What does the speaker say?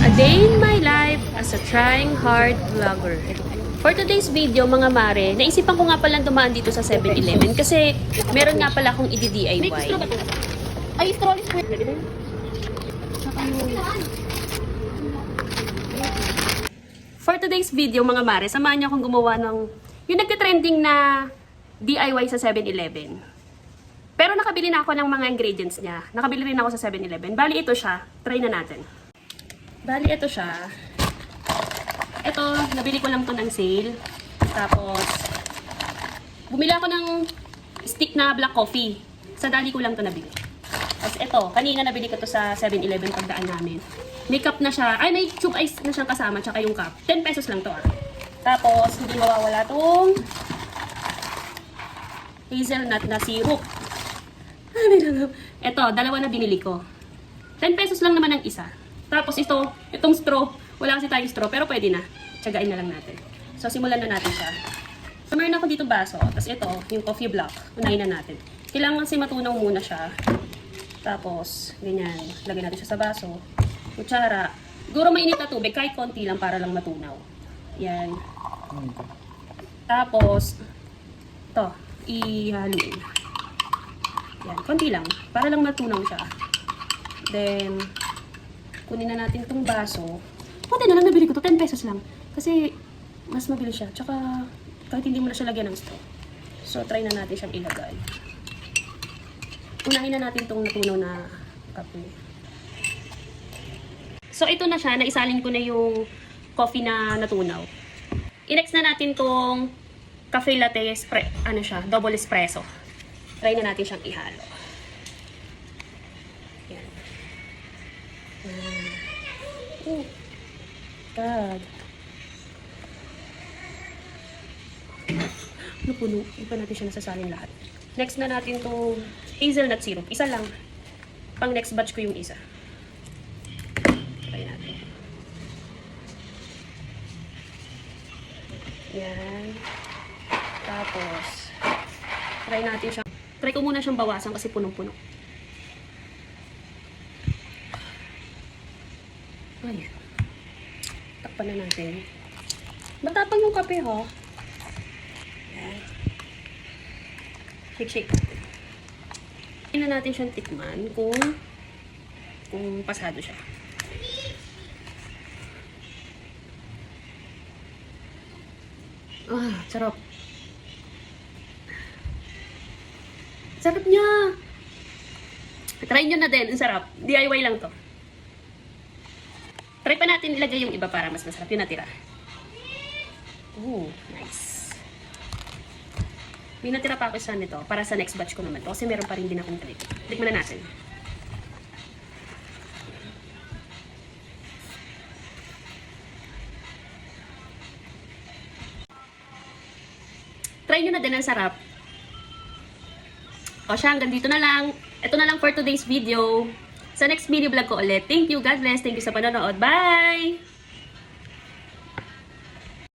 A day in my life as a trying hard vlogger. For today's video mga mare, naisipan ko nga palang dumaan dito sa 7-Eleven kasi meron nga pala akong i-DIY. Ay, straw is pwede. For today's video mga mare, samahan niyo akong gumawa ng yung nagka-trending na DIY sa 7-Eleven. Pero nakabili na ako ng mga ingredients niya. Nakabili rin ako sa 7-Eleven. Bali ito siya. Try na natin. Bali ito siya. Ito, nabili ko lang to ng sale. Tapos, bumili ako ng stick na black coffee. Sa dali ko lang to nabili. Tapos ito, kanina nabili ko to sa 7-Eleven pagdaan namin. May cup na siya. Ay, may tube ice na siyang kasama, tsaka yung cup. 10 pesos lang to ah. Tapos, hindi mawawala tong hazelnut na syrup. Ito, dalawa na binili ko. 10 pesos lang naman ang isa. Tapos itong straw. Wala kasi tayong straw, pero pwede na. Tsagain na lang natin. So, simulan na natin siya. So, meron ako dito baso. Tapos ito, yung coffee block. Unahin na natin. Kailangan kasi matunaw muna siya. Tapos, ganyan. Lagyan natin siya sa baso. Kutsara. Siguro mainit na tubig, kahit konti lang para lang matunaw. Yan. Tapos, ito, ihaluin. Yan, konti lang. Para lang matunaw siya. Then, kunin na natin itong baso. Konti na lang nabili ko to, 10 pesos lang. Kasi, mas mabilis siya. Tsaka, kahit hindi mo na siya lagyan ng straw. So, try na natin siyang ilagay. Unahin na natin itong natunaw na kape. So, ito na siya. Naisalin ko na yung coffee na natunaw. I-next na natin itong cafe latte, double espresso. Try na natin siyang ihalo. Yan. Oh, God. Napuno. Hindi pa natin siya nasasalin lahat. Next na natin itong hazelnut syrup. Isa lang. Pang next batch ko yung isa. Try natin. Yan. Tapos, try natin siya. Try ko muna siyang bawasan kasi punong-puno. Ayan. Takpan na natin. Matapang yung kape, ha? Ayan. Shake-shake natin. Hindi na natin siyang tikman kung pasado siya. Ah, sarap. Sarap niya. Try nyo na din. Ang sarap. DIY lang to. Try pa natin ilagay yung iba para mas masarap yung natira. Ooh, nice. May natira pa ako isa nito para sa next batch ko naman to. Kasi meron pa rin din akong trip. Tikman na natin. Try nyo na din. Ang sarap. O siya, hanggang dito na lang. Ito na lang for today's video. Sa next video vlog ko ulit. Thank you, God bless. Thank you sa panonood. Bye!